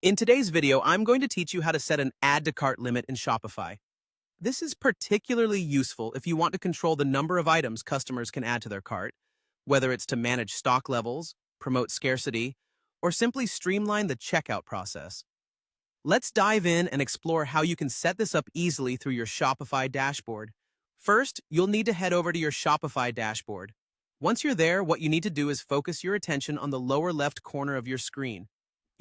In today's video, I'm going to teach you how to set an add to cart limit in Shopify. This is particularly useful if you want to control the number of items customers can add to their cart, whether it's to manage stock levels, promote scarcity, or simply streamline the checkout process. Let's dive in and explore how you can set this up easily through your Shopify dashboard. First, you'll need to head over to your Shopify dashboard. Once you're there, what you need to do is focus your attention on the lower left corner of your screen.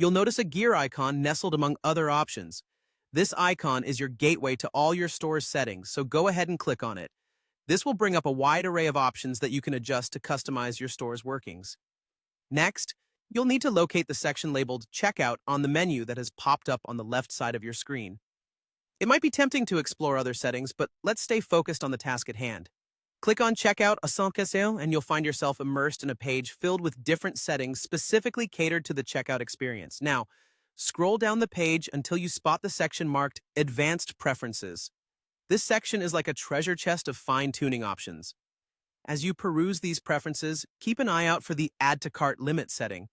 You'll notice a gear icon nestled among other options. This icon is your gateway to all your store's settings, so go ahead and click on it. This will bring up a wide array of options that you can adjust to customize your store's workings. Next, you'll need to locate the section labeled Checkout on the menu that has popped up on the left side of your screen. It might be tempting to explore other settings, but let's stay focused on the task at hand. Click on Checkout à 5 and you'll find yourself immersed in a page filled with different settings specifically catered to the checkout experience. Now, scroll down the page until you spot the section marked Advanced Preferences. This section is like a treasure chest of fine-tuning options. As you peruse these preferences, keep an eye out for the Add to Cart Limit setting.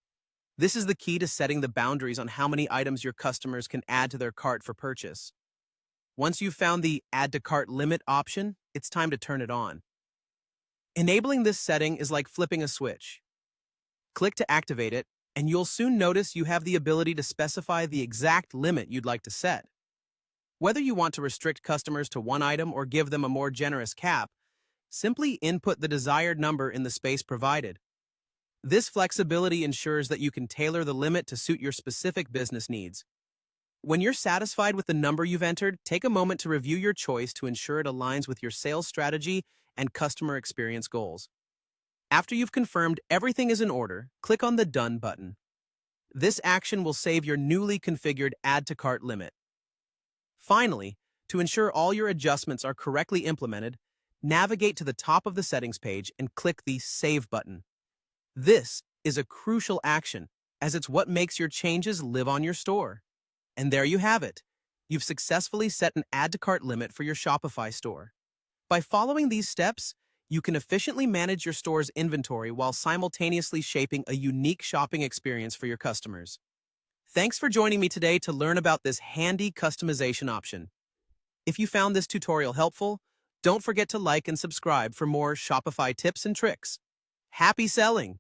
This is the key to setting the boundaries on how many items your customers can add to their cart for purchase. Once you've found the Add to Cart Limit option, it's time to turn it on. Enabling this setting is like flipping a switch. Click to activate it, and you'll soon notice you have the ability to specify the exact limit you'd like to set. Whether you want to restrict customers to one item or give them a more generous cap, simply input the desired number in the space provided. This flexibility ensures that you can tailor the limit to suit your specific business needs. When you're satisfied with the number you've entered, take a moment to review your choice to ensure it aligns with your sales strategy and customer experience goals. After you've confirmed everything is in order, click on the Done button. This action will save your newly configured Add to Cart limit. Finally, to ensure all your adjustments are correctly implemented, navigate to the top of the settings page and click the Save button. This is a crucial action, as it's what makes your changes live on your store. And there you have it. You've successfully set an Add to Cart limit for your Shopify store. By following these steps, you can efficiently manage your store's inventory while simultaneously shaping a unique shopping experience for your customers. Thanks for joining me today to learn about this handy customization option. If you found this tutorial helpful, don't forget to like and subscribe for more Shopify tips and tricks. Happy selling!